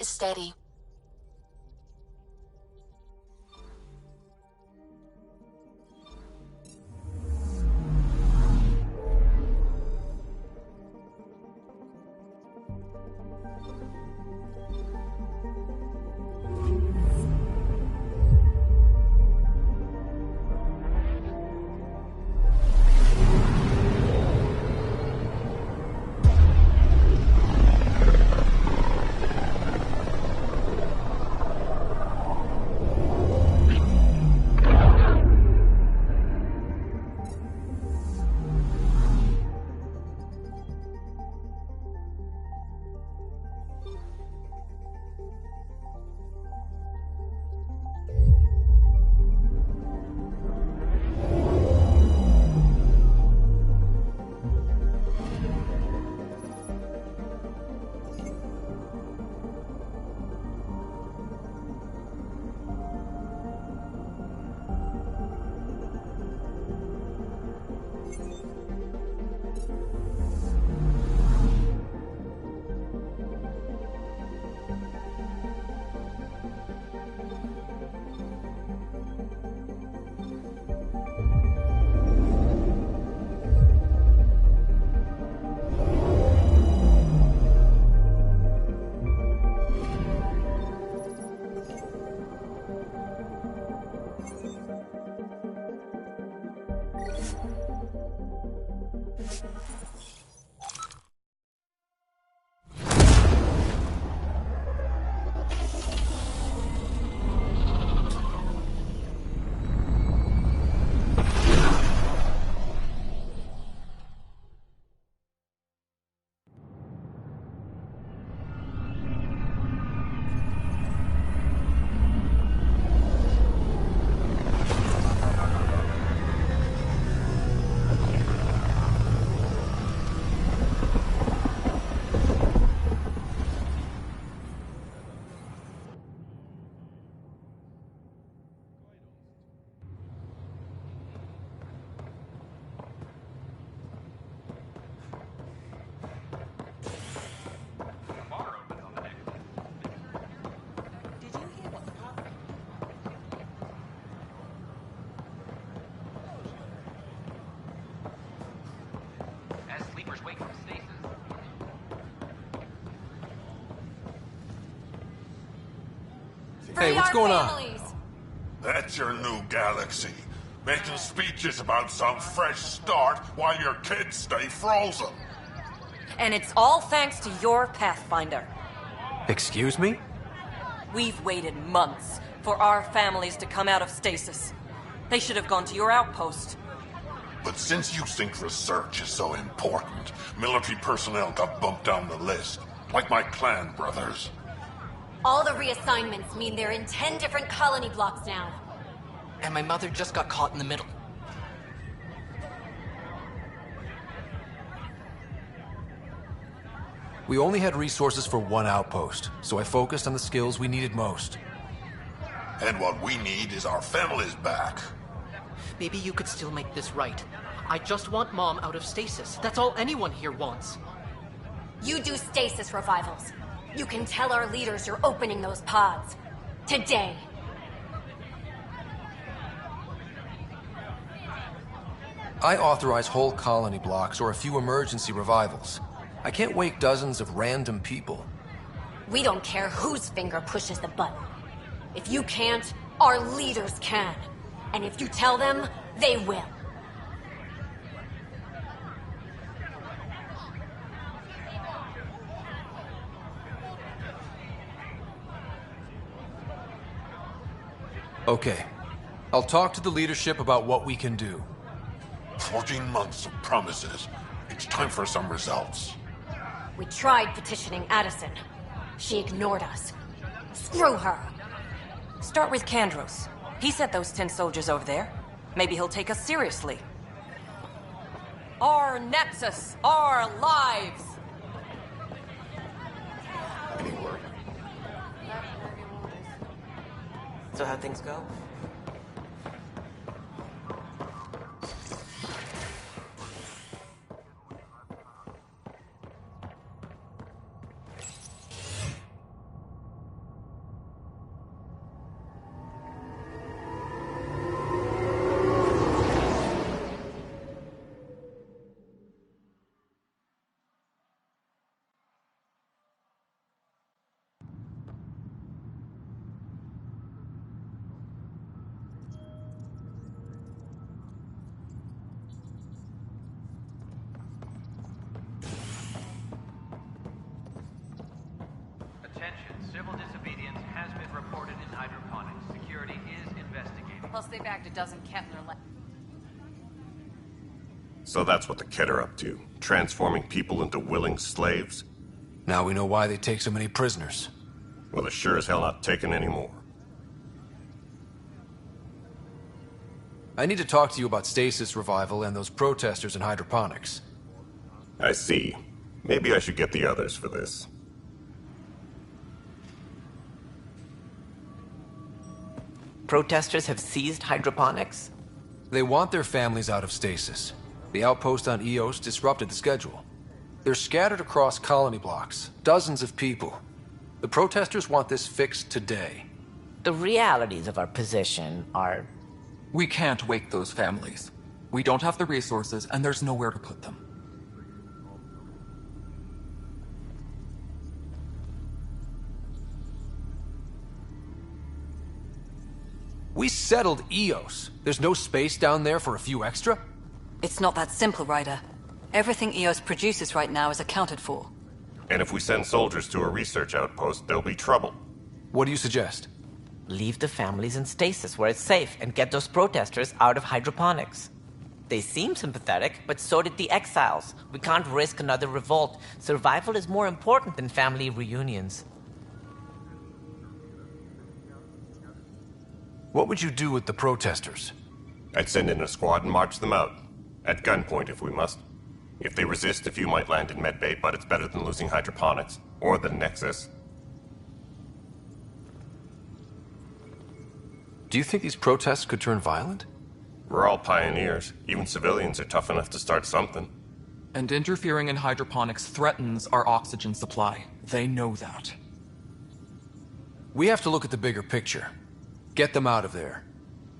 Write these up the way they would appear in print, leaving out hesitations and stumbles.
is steady. Hey, what's going on? That's your new galaxy. Making speeches about some fresh start while your kids stay frozen. And it's all thanks to your Pathfinder. Excuse me? We've waited months for our families to come out of stasis. They should have gone to your outpost. But since you think research is so important, military personnel got bumped down the list. Like my clan brothers. All the reassignments mean they're in 10 different colony blocks now. And my mother just got caught in the middle. We only had resources for one outpost, so I focused on the skills we needed most. And what we need is our families back. Maybe you could still make this right. I just want Mom out of stasis. That's all anyone here wants. You do stasis revivals. You can tell our leaders you're opening those pods. Today. I authorize whole colony blocks or a few emergency revivals. I can't wake dozens of random people. We don't care whose finger pushes the button. If you can't, our leaders can. And if you tell them, they will. Okay. I'll talk to the leadership about what we can do. 14 months of promises. It's time for some results. We tried petitioning Addison. She ignored us. Screw her. Start with Kandros. He sent those 10 soldiers over there. Maybe he'll take us seriously. Our Nexus, our lives! Any word? So how'd things go? Civil disobedience has been reported in hydroponics. Security is investigating. Plus, they bagged a dozen Kettler lab. So that's what the Kett are up to, transforming people into willing slaves? Now we know why they take so many prisoners. Well, they're sure as hell not taking any more. I need to talk to you about stasis revival and those protesters in hydroponics. I see. Maybe I should get the others for this. Protesters have seized hydroponics? They want their families out of stasis. The outpost on Eos disrupted the schedule. They're scattered across colony blocks, dozens of people. The protesters want this fixed today. The realities of our position are... We can't wake those families. We don't have the resources, and there's nowhere to put them. We settled Eos. There's no space down there for a few extra? It's not that simple, Ryder. Everything EOS produces right now is accounted for. And if we send soldiers to a research outpost, there'll be trouble. What do you suggest? Leave the families in stasis where it's safe and get those protesters out of hydroponics. They seem sympathetic, but so did the exiles. We can't risk another revolt. Survival is more important than family reunions. What would you do with the protesters? I'd send in a squad and march them out. At gunpoint if we must. If they resist, a few might land in medbay, but it's better than losing hydroponics. Or the Nexus. Do you think these protests could turn violent? We're all pioneers. Even civilians are tough enough to start something. And interfering in hydroponics threatens our oxygen supply. They know that. We have to look at the bigger picture. Get them out of there.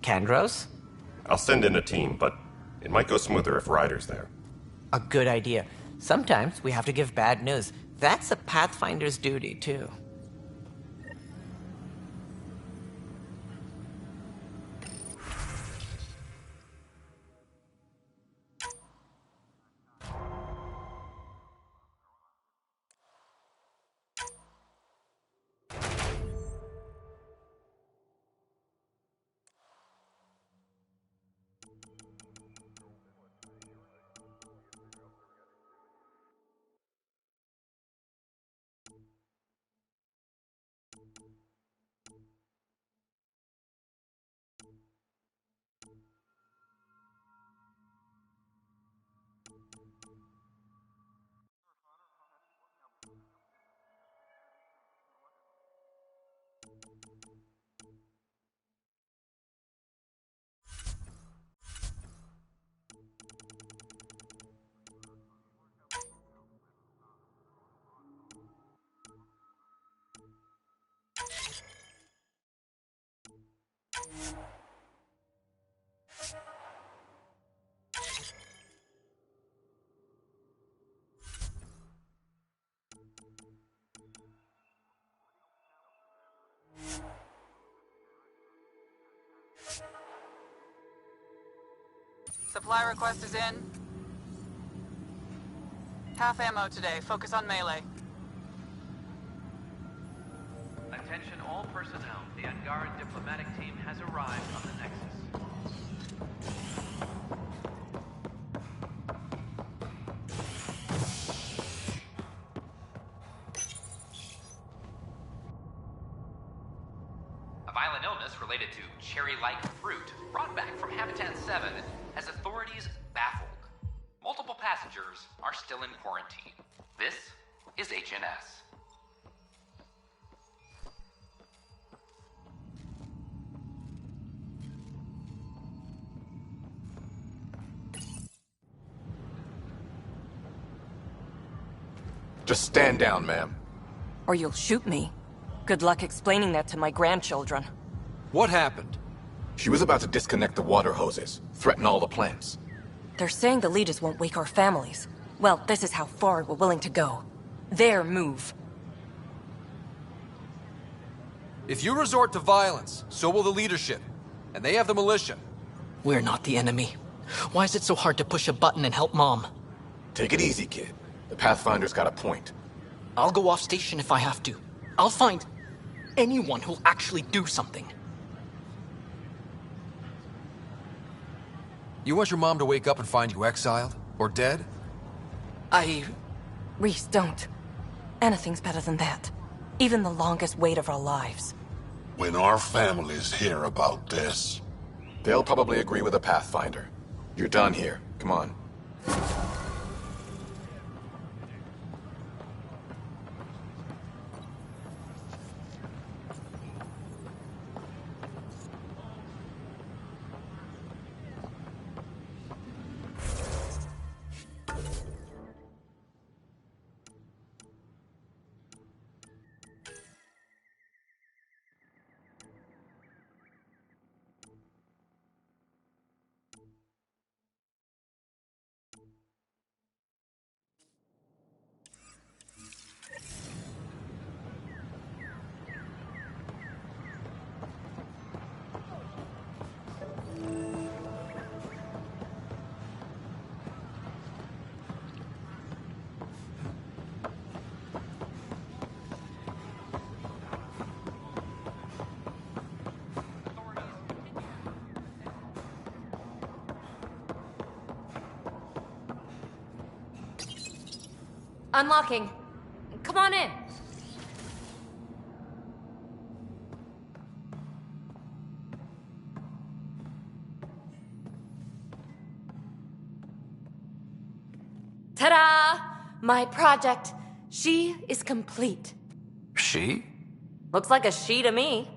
Kandros? I'll send in a team, but it might go smoother if Ryder's there. A good idea. Sometimes we have to give bad news. That's a Pathfinder's duty, too. Supply request is in. Half ammo today. Focus on melee. Attention all personnel. The Andrmeda diplomatic team has arrived on the Nexus. A violent illness related to cherry-like fruit brought back from Habitat 7 has authorities baffled. Multiple passengers are still in quarantine. This is HNS. Just stand down, ma'am. Or you'll shoot me. Good luck explaining that to my grandchildren. What happened? She was about to disconnect the water hoses, threaten all the plants. They're saying the leaders won't wake our families. Well, this is how far we're willing to go. Their move. If you resort to violence, so will the leadership. And they have the militia. We're not the enemy. Why is it so hard to push a button and help Mom? Take it easy, kid. The Pathfinder's got a point. I'll go off station if I have to. I'll find... anyone who'll actually do something. You want your mom to wake up and find you exiled? Or dead? Reese, don't. Anything's better than that. Even the longest wait of our lives. When our families hear about this... They'll probably agree with the Pathfinder. You're done here. Come on. Unlocking. Come on in. Ta-da! My project. She is complete. She? Looks like a she to me.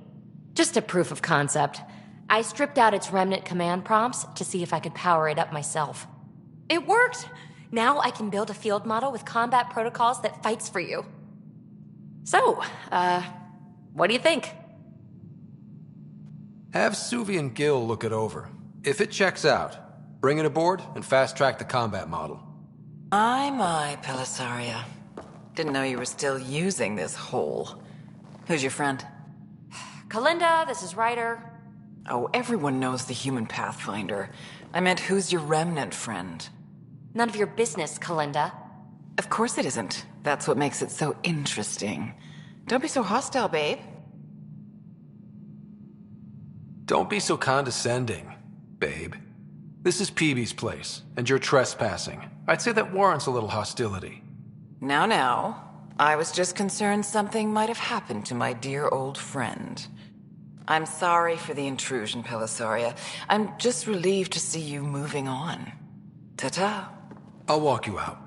Just a proof of concept. I stripped out its remnant command prompts to see if I could power it up myself. It worked! Now I can build a field model with combat protocols that fights for you. So, what do you think? Have Suvi and Gil look it over. If it checks out, bring it aboard and fast-track the combat model. My, Pelisaria. Didn't know you were still using this hole. Who's your friend? Kalinda, this is Ryder. Oh, everyone knows the human Pathfinder. I meant, who's your remnant friend? None of your business, Kalinda. Of course it isn't. That's what makes it so interesting. Don't be so hostile, babe. Don't be so condescending, babe. This is Peebee's place, and you're trespassing. I'd say that warrants a little hostility. Now. I was just concerned something might have happened to my dear old friend. I'm sorry for the intrusion, Pelisaria. I'm just relieved to see you moving on. Ta-ta. I'll walk you out.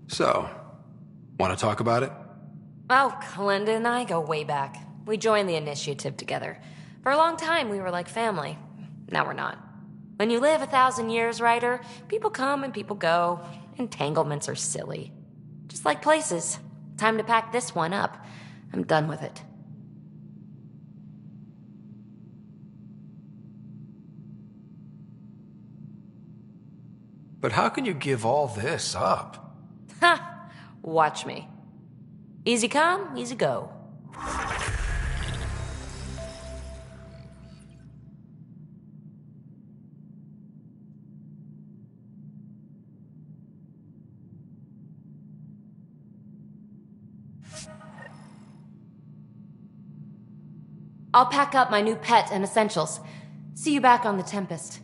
So, want to talk about it? Oh, Kalinda and I go way back. We joined the initiative together. For a long time, we were like family. Now we're not. When you live 1,000 years, Ryder, people come and people go. Entanglements are silly. Just like places. Time to pack this one up. I'm done with it. But how can you give all this up? Ha! Watch me. Easy come, easy go. I'll pack up my new pet and essentials. See you back on the Tempest.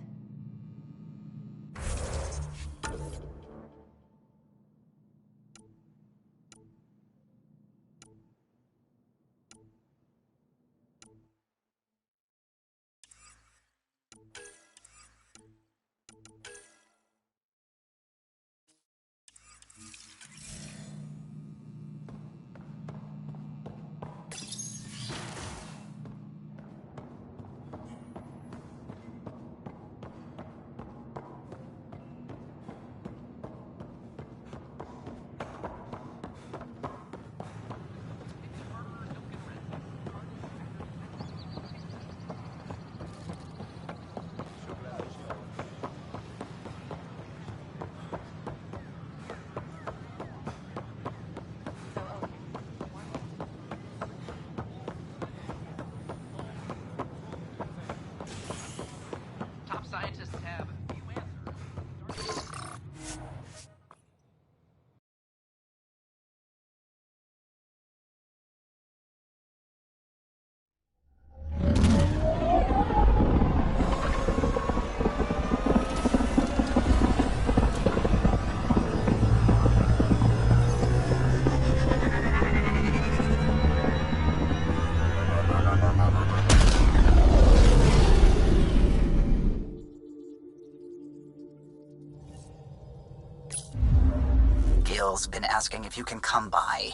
Exiles been asking if you can come by.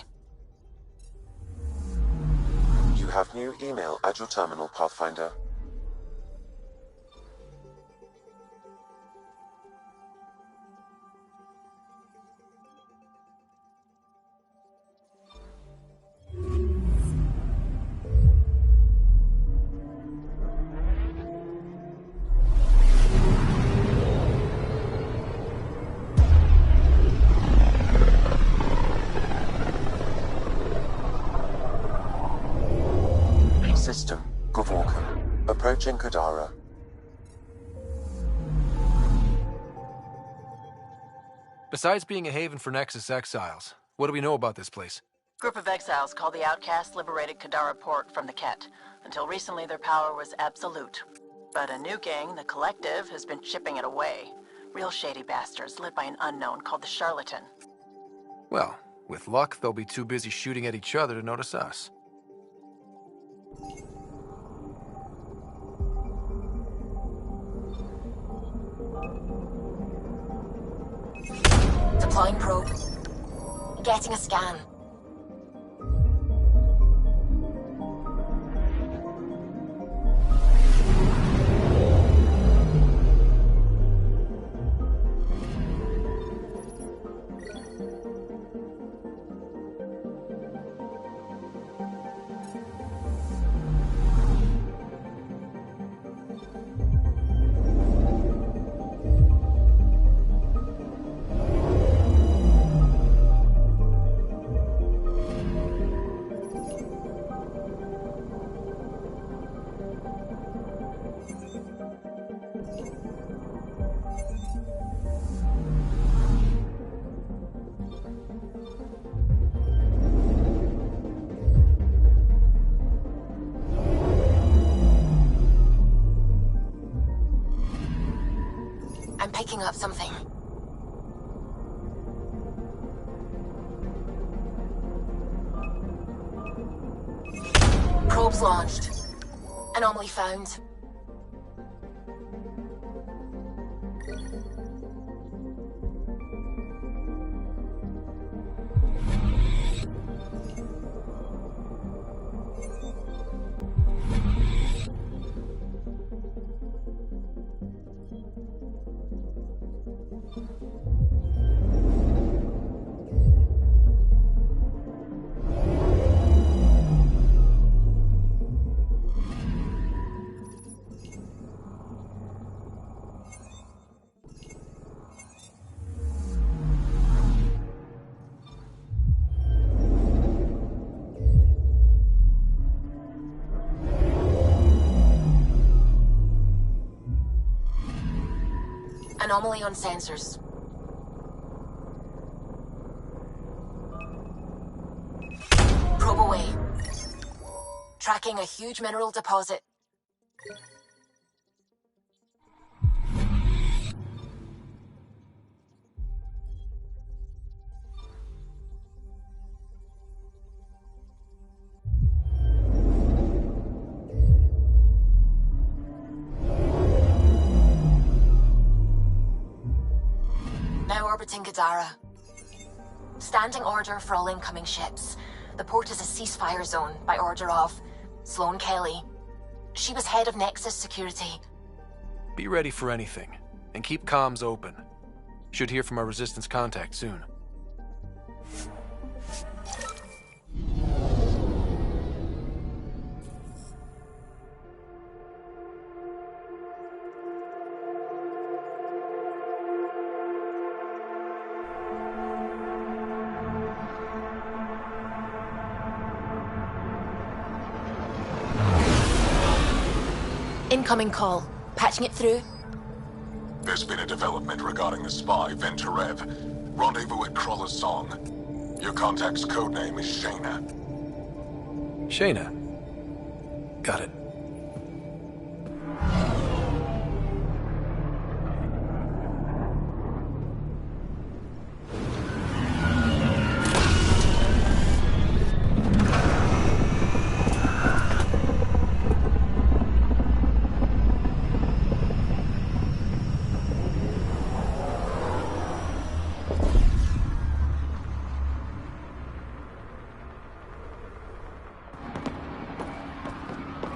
You have new email at your terminal, Pathfinder. System, Gavorka. Approaching Kadara. Besides being a haven for Nexus exiles, what do we know about this place? Group of exiles called the Outcasts liberated Kadara Port from the Ket. Until recently, their power was absolute. But a new gang, the Collective, has been chipping it away. Real shady bastards led by an unknown called the Charlatan. Well, with luck, they'll be too busy shooting at each other to notice us. Deploying probe. Getting a scan. I'm picking up something. Probes launched. Anomaly found. Anomaly on sensors. Probe away. Tracking a huge mineral deposit. Now orbiting Kadara. Standing order for all incoming ships. The port is a ceasefire zone by order of Sloane Kelly. She was head of Nexus security. Be ready for anything, and keep comms open. Should hear from our Resistance contact soon. Incoming call. Patching it through. There's been a development regarding the spy, Venturev. Rendezvous at Crawler's Song. Your contact's codename is Shayna. Shayna. Got it.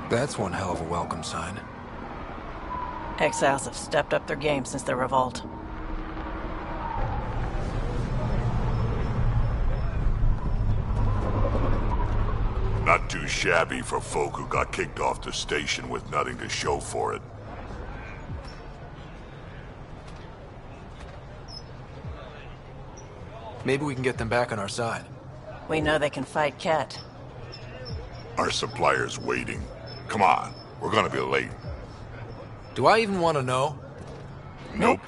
That's one hell of a welcome sign. Exiles have stepped up their game since the revolt. Not too shabby for folk who got kicked off the station with nothing to show for it. Maybe we can get them back on our side. We know they can fight Ket. Our supplier's waiting. Come on, we're gonna be late. Do I even want to know? Nope.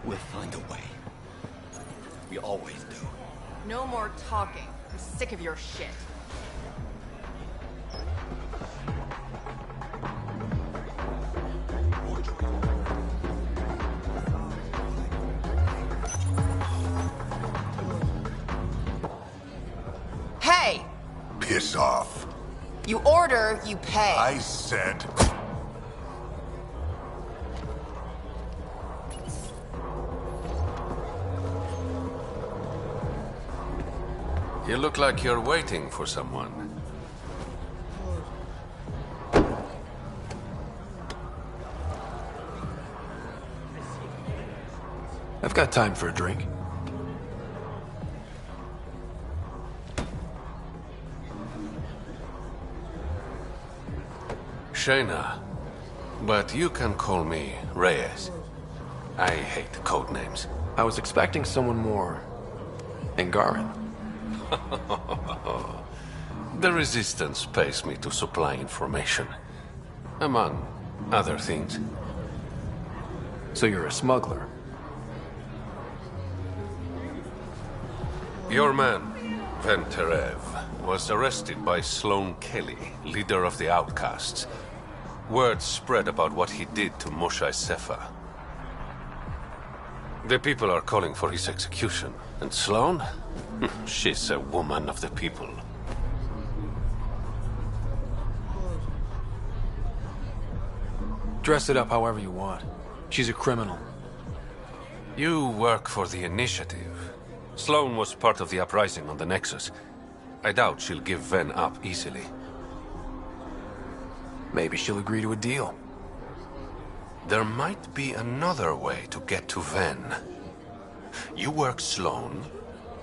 We'll find a way. We always do. No more talking. I'm sick of your shit. Hey! Piss off. You order, you pay. I said... You look like you're waiting for someone. I've got time for a drink. Shayna, but you can call me Reyes. I hate code names. I was expecting someone more... Angaran. The Resistance pays me to supply information. Among other things. So you're a smuggler? Your man, Venterev, was arrested by Sloane Kelly, leader of the Outcasts. Word spread about what he did to Moshae Sefa. The people are calling for his execution. And Sloane? She's a woman of the people. Dress it up however you want. She's a criminal. You work for the Initiative. Sloane was part of the uprising on the Nexus. I doubt she'll give Ven up easily. Maybe she'll agree to a deal. There might be another way to get to Ven. You work Sloane,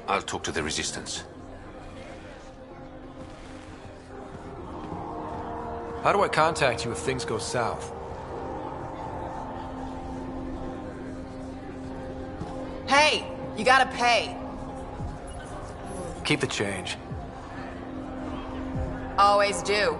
I'll talk to the Resistance. How do I contact you if things go south? Hey! You gotta pay! Keep the change. Always do.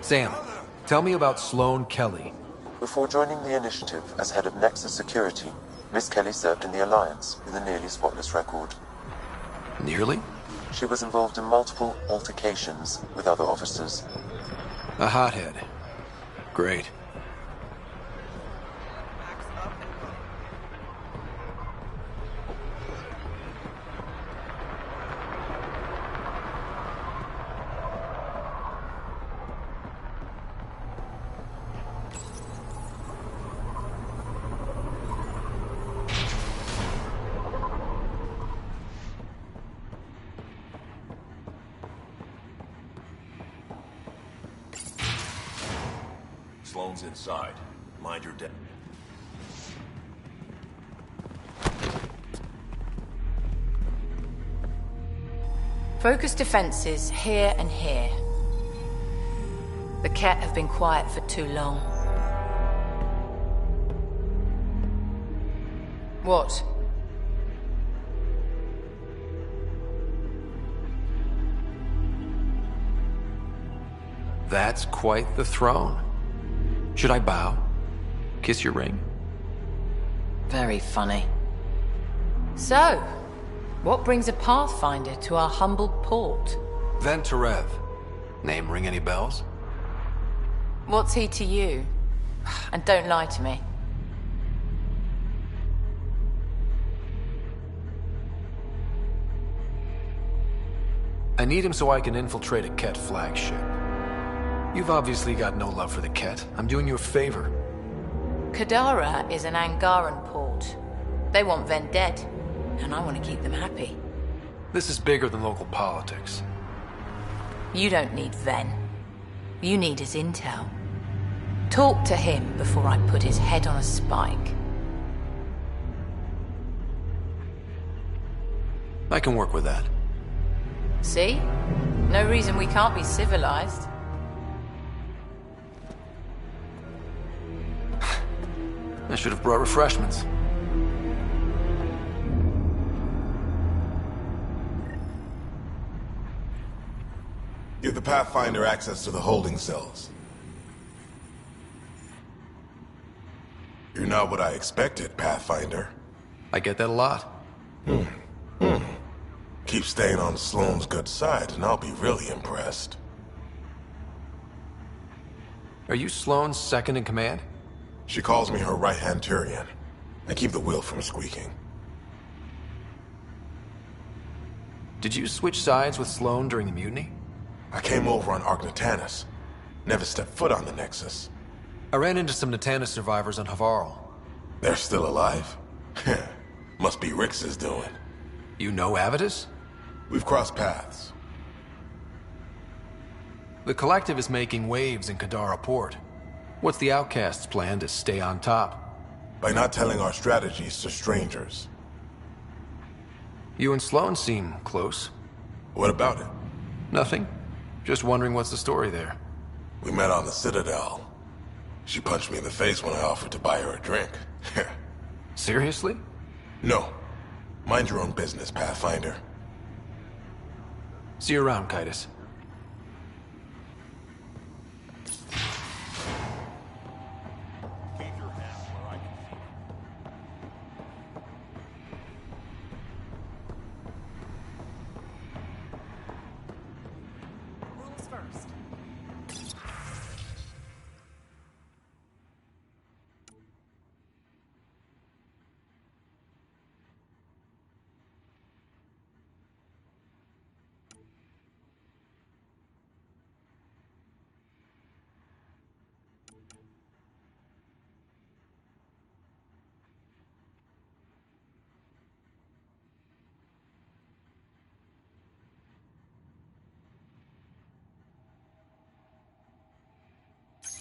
Sam, tell me about Sloane Kelly. Before joining the Initiative as head of Nexus Security, Miss Kelly served in the Alliance with a nearly spotless record. Nearly? She was involved in multiple altercations with other officers. A hothead. Great. Sloane's inside. Mind your debt. Focus defenses here and here. The Ket have been quiet for too long. What? That's quite the throne. Should I bow? Kiss your ring? Very funny. So, what brings a Pathfinder to our humble port? Venterev. Name ring any bells? What's he to you? And don't lie to me. I need him so I can infiltrate a Ket flagship. You've obviously got no love for the Ket. I'm doing you a favor. Kadara is an Angaran port. They want Ven dead, and I want to keep them happy. This is bigger than local politics. You don't need Ven. You need his intel. Talk to him before I put his head on a spike. I can work with that. See? No reason we can't be civilized. I should have brought refreshments. Give the Pathfinder access to the holding cells. You're not what I expected, Pathfinder. I get that a lot. Keep staying on Sloane's good side, and I'll be really impressed. Are you Sloane's second in command? She calls me her right-hand Turian. I keep the wheel from squeaking. Did you switch sides with Sloane during the mutiny? I came over on Argnatanus. Never stepped foot on the Nexus. I ran into some Natanus survivors on Havarl. They're still alive? Must be Rix's doing. You know Avitus? We've crossed paths. The Collective is making waves in Kadara Port. What's the Outcast's plan to stay on top? By not telling our strategies to strangers. You and Sloane seem close. What about it? Nothing. Just wondering what's the story there. We met on the Citadel. She punched me in the face when I offered to buy her a drink. Seriously? No. Mind your own business, Pathfinder. See you around, Kitus.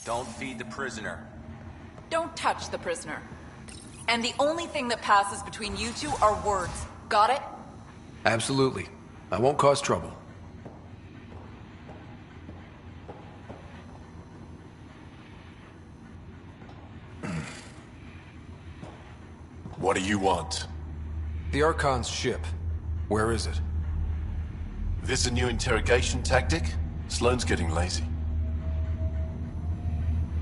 Don't feed the prisoner. Don't touch the prisoner. And the only thing that passes between you two are words. Got it? Absolutely. I won't cause trouble. What do you want? The Archon's ship. Where is it? This a new interrogation tactic? Sloane's getting lazy.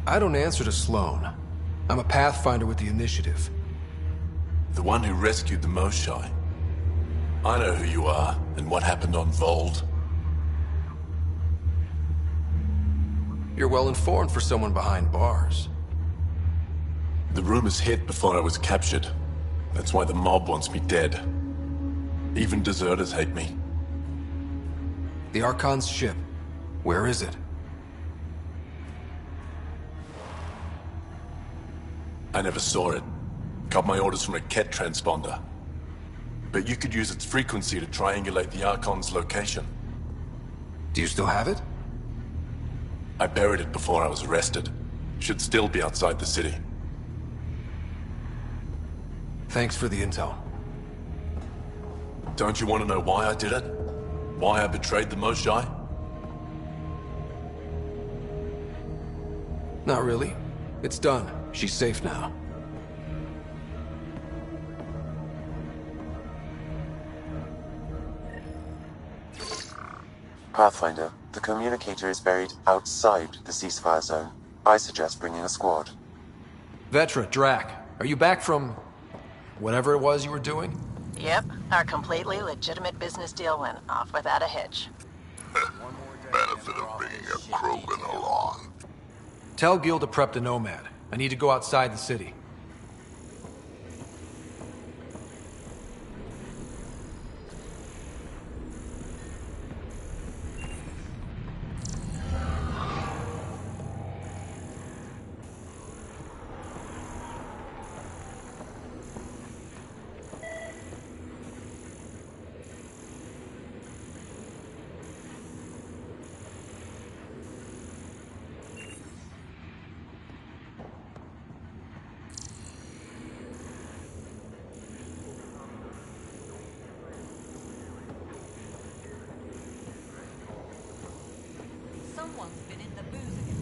I don't answer to Sloane. I'm a Pathfinder with the Initiative. The one who rescued the Moshai. I know who you are, and what happened on Vold. You're well informed for someone behind bars. The rumors hit before I was captured. That's why the mob wants me dead. Even deserters hate me. The Archon's ship. Where is it? I never saw it. Got my orders from a Ket transponder. But you could use its frequency to triangulate the Archon's location. Do you still have it? I buried it before I was arrested. Should still be outside the city. Thanks for the intel. Don't you want to know why I did it? Why I betrayed the Moshae? Not really. It's done. She's safe now. Pathfinder, the communicator is buried outside the ceasefire zone. I suggest bringing a squad. Vetra, Drac, are you back from whatever it was you were doing? Yep, our completely legitimate business deal went off without a hitch. Benefit of bringing a Krogan along. Tell Gil to prep the Nomad. I need to go outside the city. Someone's been in the booze again.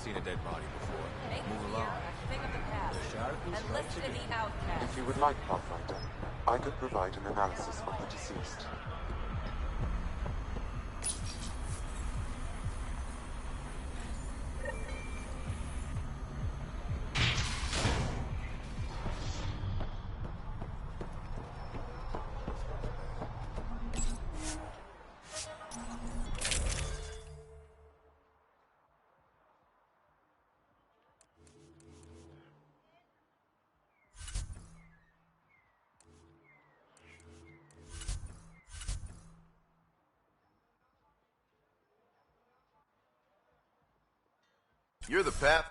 Seen a dead body before. Move along. And listen to the outcast. If you would like, Pathfinder, I could provide an analysis of the deceased. You're the path.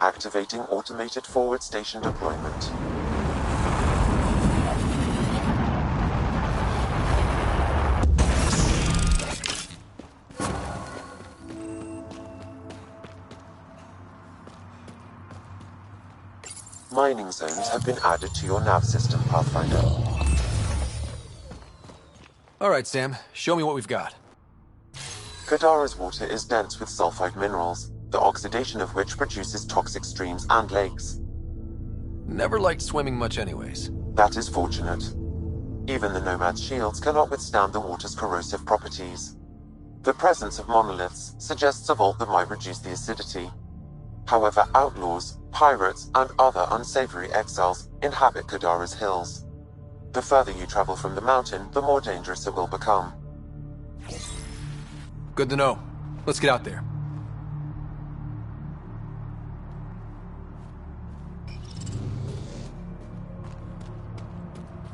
Activating automated forward station deployment. Mining zones have been added to your nav system, Pathfinder. Alright, Sam. Show me what we've got. Kadara's water is dense with sulfide minerals, the oxidation of which produces toxic streams and lakes. Never liked swimming much anyways. That is fortunate. Even the Nomad's shields cannot withstand the water's corrosive properties. The presence of monoliths suggests a vault that might reduce the acidity. However, outlaws, pirates, and other unsavory exiles inhabit Kadara's hills. The further you travel from the mountain, the more dangerous it will become. Good to know. Let's get out there.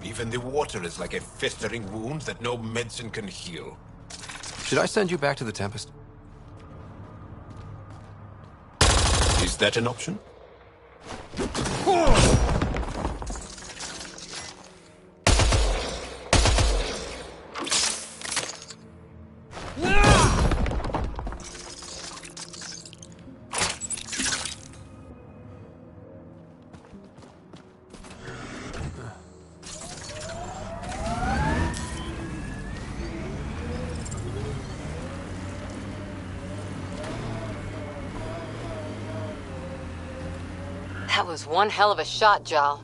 Even the water is like a festering wound that no medicine can heal. Should I send you back to the Tempest? Is that an option? That was one hell of a shot, Jal.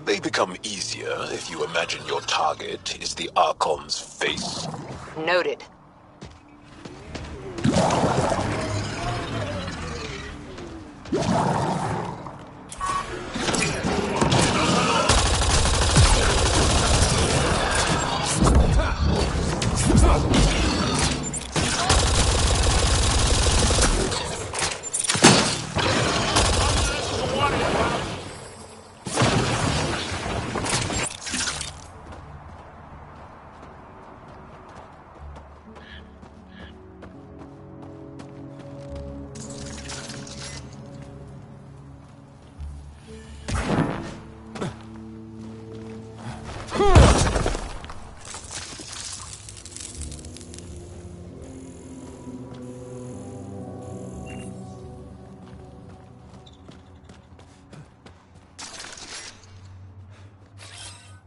They become easier if you imagine your target is the Archon's face. Noted.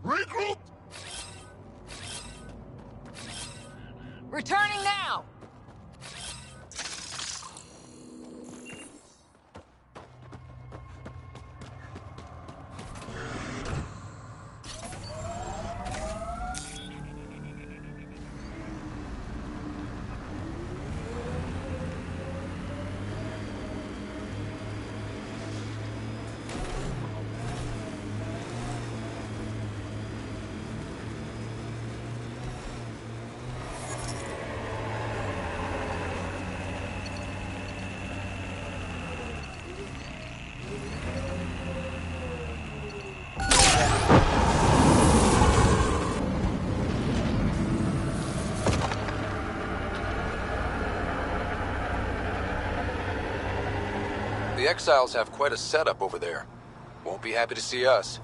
Regroup! Returning now! The Exiles have quite a setup over there. Won't be happy to see us.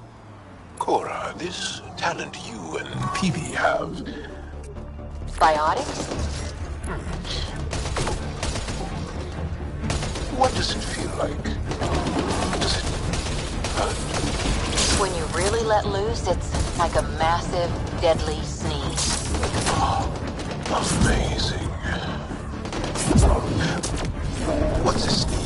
Cora, this talent you and Peavy have... Biotics? What does it feel like? Does it hurt? When you really let loose, it's like a massive, deadly sneeze. Amazing. What's a sneeze?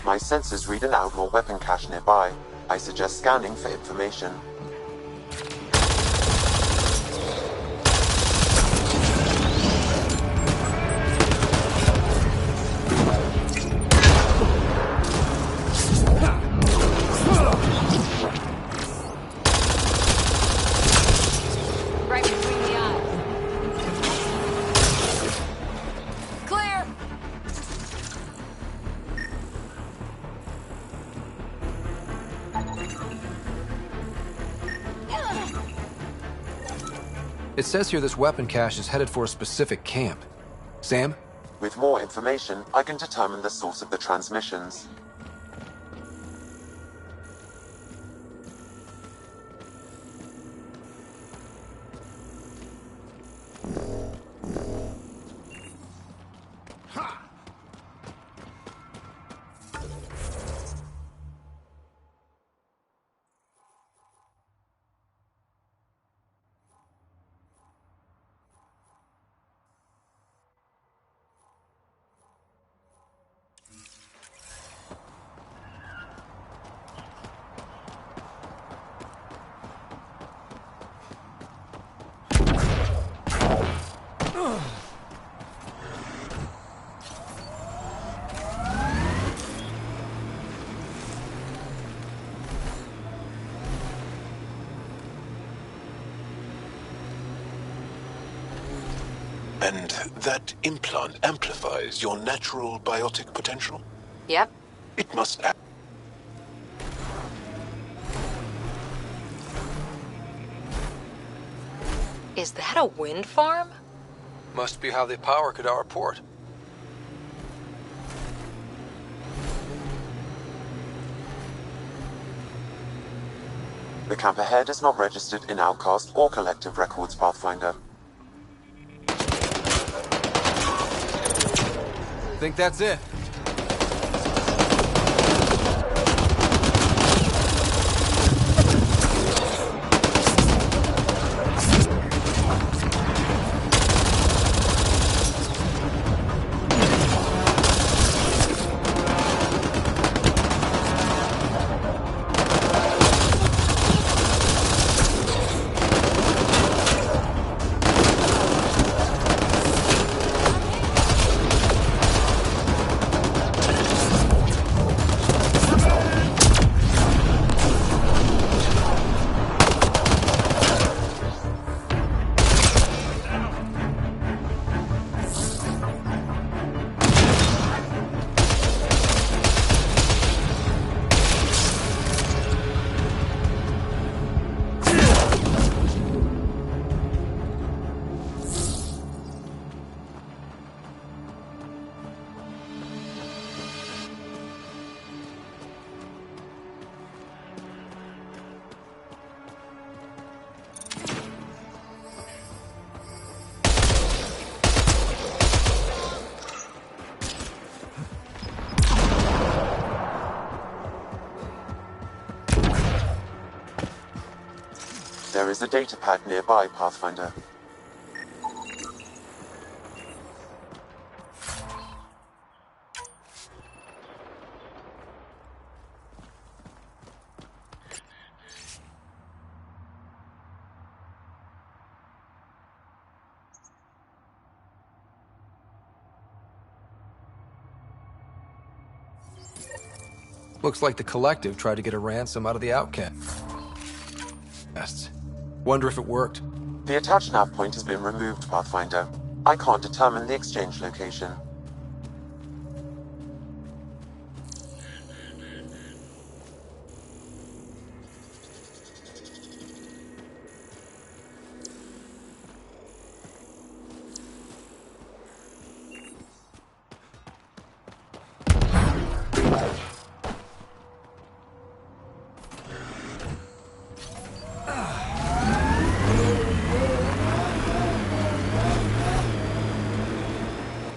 My sensors read an outlaw weapon cache nearby. I suggest scanning for information. It says here this weapon cache is headed for a specific camp. Sam? With more information, I can determine the source of the transmissions. And that implant amplifies your natural biotic potential? Yep. It must Is that a wind farm? Must be how they power Kadara Port. The camp ahead is not registered in Outcast or Collective Records, Pathfinder. Think that's it? There is a data pad nearby, Pathfinder. Looks like the Collective tried to get a ransom out of the Outcast. Wonder if it worked. The attached nav point has been removed, Pathfinder. I can't determine the exchange location.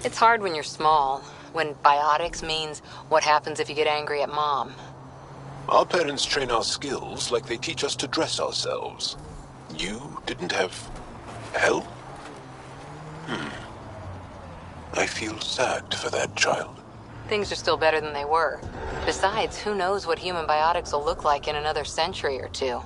It's hard when you're small, when biotics means what happens if you get angry at Mom. Our parents train our skills like they teach us to dress ourselves. You didn't have help? I feel sad for that child. Things are still better than they were. Besides, who knows what human biotics will look like in another century or two.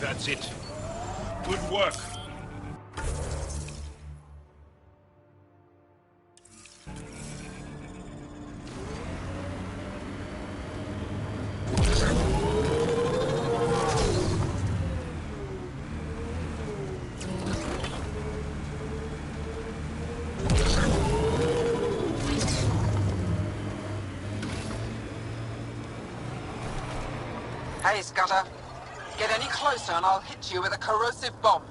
That's it. Good work. Hey, Scudder. Get any closer and I'll hit you with a corrosive bomb.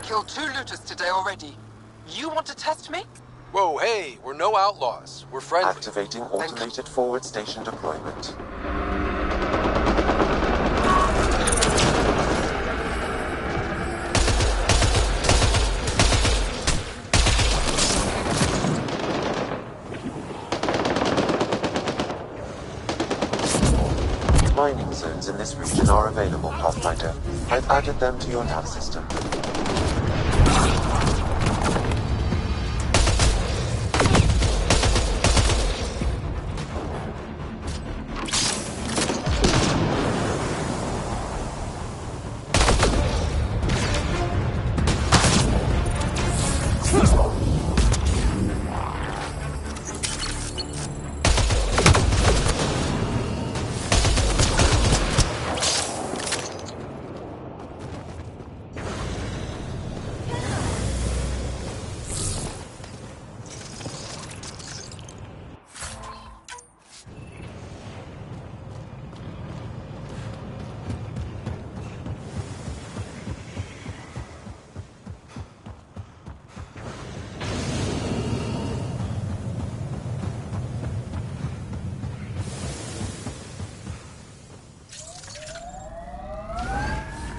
Killed 2 looters today already. You want to test me? Whoa, hey, we're no outlaws. We're friendly. Activating automated forward station deployment. Mining zones in this region are available, Pathfinder. I've added them to your nav system.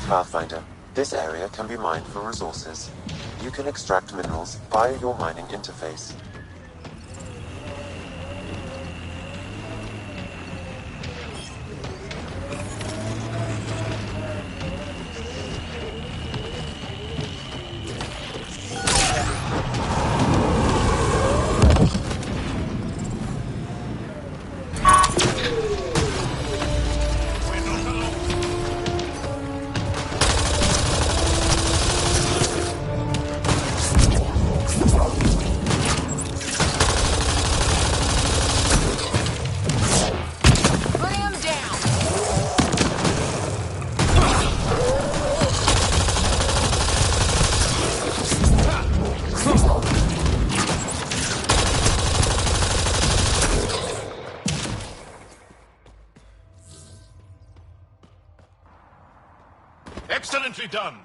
Pathfinder, this area can be mined for resources. You can extract minerals via your mining interface. Excellently done!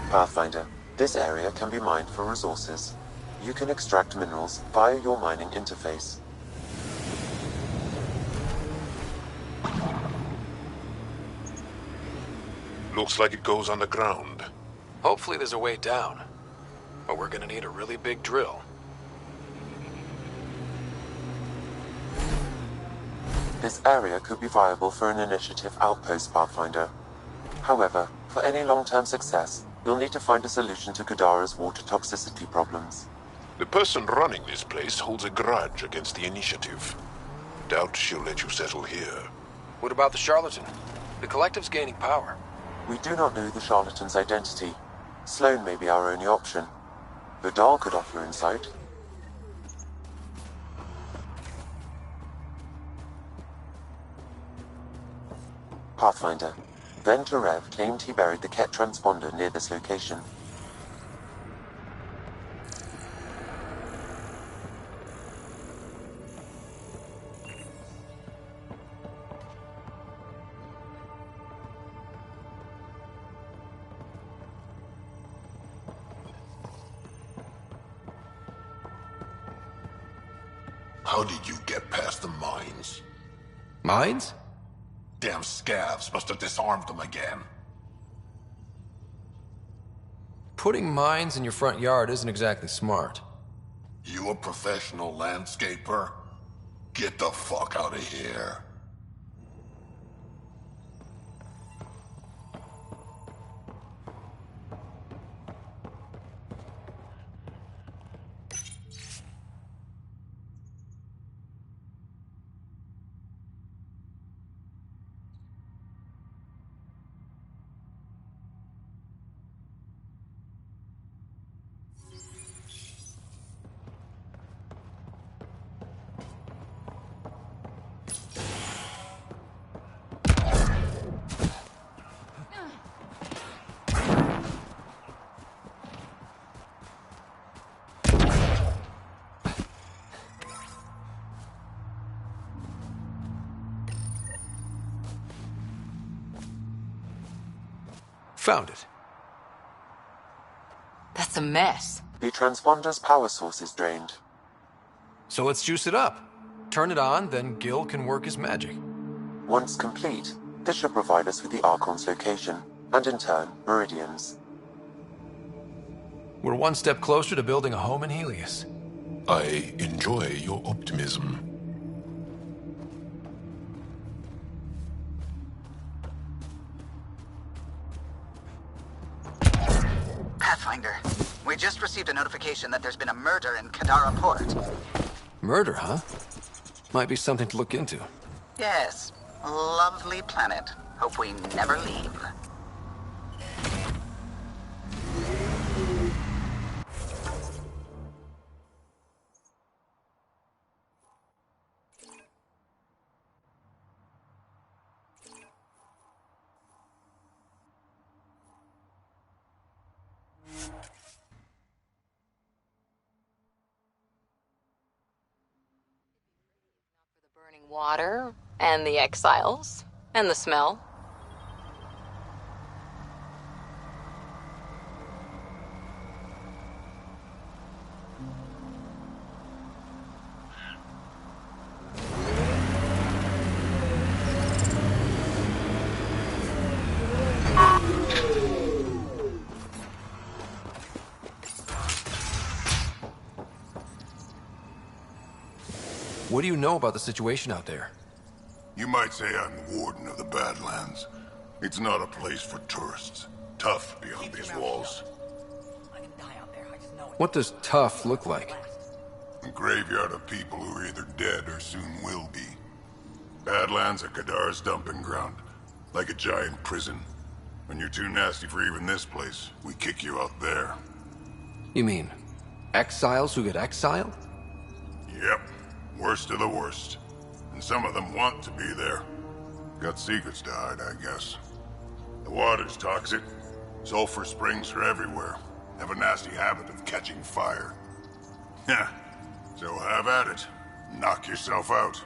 Pathfinder, this area can be mined for resources. You can extract minerals via your mining interface. Looks like it goes underground. Hopefully there's a way down. But we're gonna need a really big drill. This area could be viable for an initiative outpost, Pathfinder. However, for any long-term success, you'll need to find a solution to Kadara's water toxicity problems. The person running this place holds a grudge against the initiative. Doubt she'll let you settle here. What about the charlatan? The collective's gaining power. We do not know the charlatan's identity. Sloan may be our only option. Vidal could offer insight. Pathfinder, Venturev claimed he buried the Ket transponder near this location. How did you get past the mines? Mines? Damn scavs must have disarmed them again. Putting mines in your front yard isn't exactly smart. You a professional landscaper? Get the fuck out of here. Found it. That's a mess. The transponder's power source is drained. So let's juice it up. Turn it on, then Gil can work his magic. Once complete, this should provide us with the Archon's location, and in turn, Meridian's. We're one step closer to building a home in Helios. I enjoy your optimism. Pathfinder, we just received a notification that there's been a murder in Kadara Port. Murder, huh? Might be something to look into. Yes. Lovely planet. Hope we never leave. Water, and the exiles, and the smell. What do you know about the situation out there? You might say I'm the warden of the Badlands. It's not a place for tourists. Tough beyond these walls. What does tough look like? A graveyard of people who are either dead or soon will be. Badlands are Kadar's dumping ground, like a giant prison. When you're too nasty for even this place, we kick you out there. You mean exiles who get exiled? Yep. Worst of the worst. And some of them want to be there. Got secrets to hide, I guess. The water's toxic. Sulfur springs are everywhere. Have a nasty habit of catching fire. Yeah. So have at it. Knock yourself out.